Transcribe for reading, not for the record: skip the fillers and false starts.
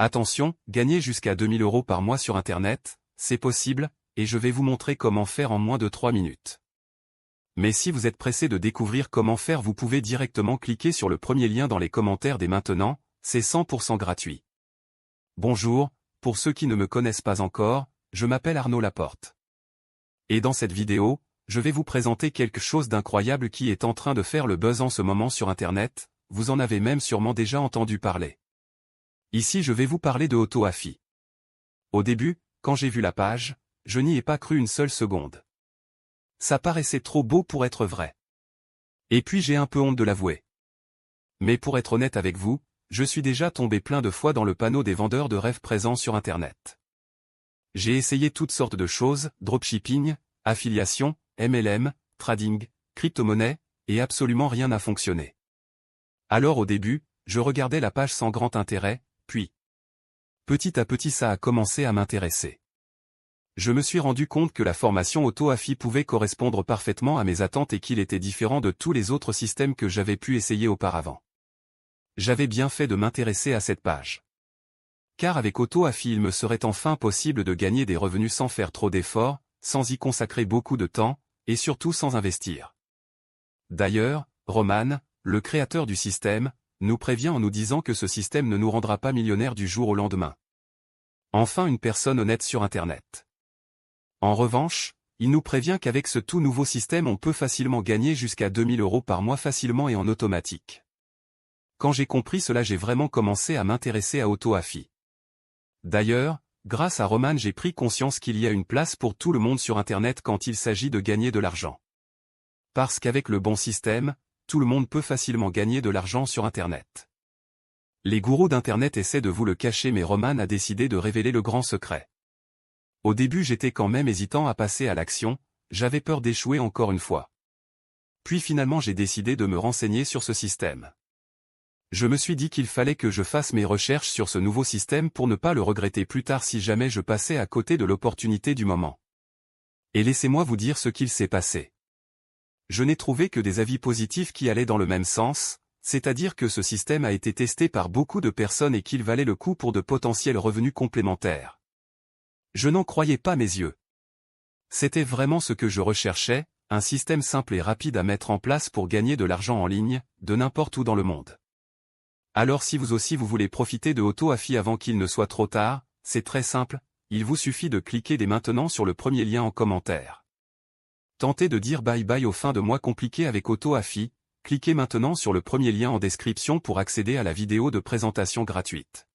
Attention, gagner jusqu'à 2000 € par mois sur Internet, c'est possible, et je vais vous montrer comment faire en moins de 3 minutes. Mais si vous êtes pressé de découvrir comment faire, vous pouvez directement cliquer sur le premier lien dans les commentaires dès maintenant, c'est 100% gratuit. Bonjour, pour ceux qui ne me connaissent pas encore, je m'appelle Arnaud Laporte. Et dans cette vidéo, je vais vous présenter quelque chose d'incroyable qui est en train de faire le buzz en ce moment sur Internet, vous en avez même sûrement déjà entendu parler. Ici je vais vous parler de AutoAfi. Au début, quand j'ai vu la page, je n'y ai pas cru une seule seconde. Ça paraissait trop beau pour être vrai. Et puis j'ai un peu honte de l'avouer. Mais pour être honnête avec vous, je suis déjà tombé plein de fois dans le panneau des vendeurs de rêves présents sur Internet. J'ai essayé toutes sortes de choses, dropshipping, affiliation, MLM, trading, crypto-monnaie, et absolument rien n'a fonctionné. Alors au début, je regardais la page sans grand intérêt, puis petit à petit ça a commencé à m'intéresser. Je me suis rendu compte que la formation AutoAfi pouvait correspondre parfaitement à mes attentes et qu'il était différent de tous les autres systèmes que j'avais pu essayer auparavant. J'avais bien fait de m'intéresser à cette page. Car avec AutoAfi il me serait enfin possible de gagner des revenus sans faire trop d'efforts, sans y consacrer beaucoup de temps, et surtout sans investir. D'ailleurs, Roman, le créateur du système, nous prévient en nous disant que ce système ne nous rendra pas millionnaires du jour au lendemain. Enfin une personne honnête sur Internet. En revanche, il nous prévient qu'avec ce tout nouveau système on peut facilement gagner jusqu'à 2000 € par mois facilement et en automatique. Quand j'ai compris cela j'ai vraiment commencé à m'intéresser à AutoAfi. D'ailleurs, grâce à Roman j'ai pris conscience qu'il y a une place pour tout le monde sur Internet quand il s'agit de gagner de l'argent. Parce qu'avec le bon système, tout le monde peut facilement gagner de l'argent sur Internet. Les gourous d'Internet essaient de vous le cacher mais Roman a décidé de révéler le grand secret. Au début j'étais quand même hésitant à passer à l'action, j'avais peur d'échouer encore une fois. Puis finalement j'ai décidé de me renseigner sur ce système. Je me suis dit qu'il fallait que je fasse mes recherches sur ce nouveau système pour ne pas le regretter plus tard si jamais je passais à côté de l'opportunité du moment. Et laissez-moi vous dire ce qu'il s'est passé. Je n'ai trouvé que des avis positifs qui allaient dans le même sens, c'est-à-dire que ce système a été testé par beaucoup de personnes et qu'il valait le coup pour de potentiels revenus complémentaires. Je n'en croyais pas mes yeux. C'était vraiment ce que je recherchais, un système simple et rapide à mettre en place pour gagner de l'argent en ligne, de n'importe où dans le monde. Alors si vous aussi vous voulez profiter de AutoAfi avant qu'il ne soit trop tard, c'est très simple, il vous suffit de cliquer dès maintenant sur le premier lien en commentaire. Tentez de dire bye bye aux fins de mois compliquées avec AutoAfi, cliquez maintenant sur le premier lien en description pour accéder à la vidéo de présentation gratuite.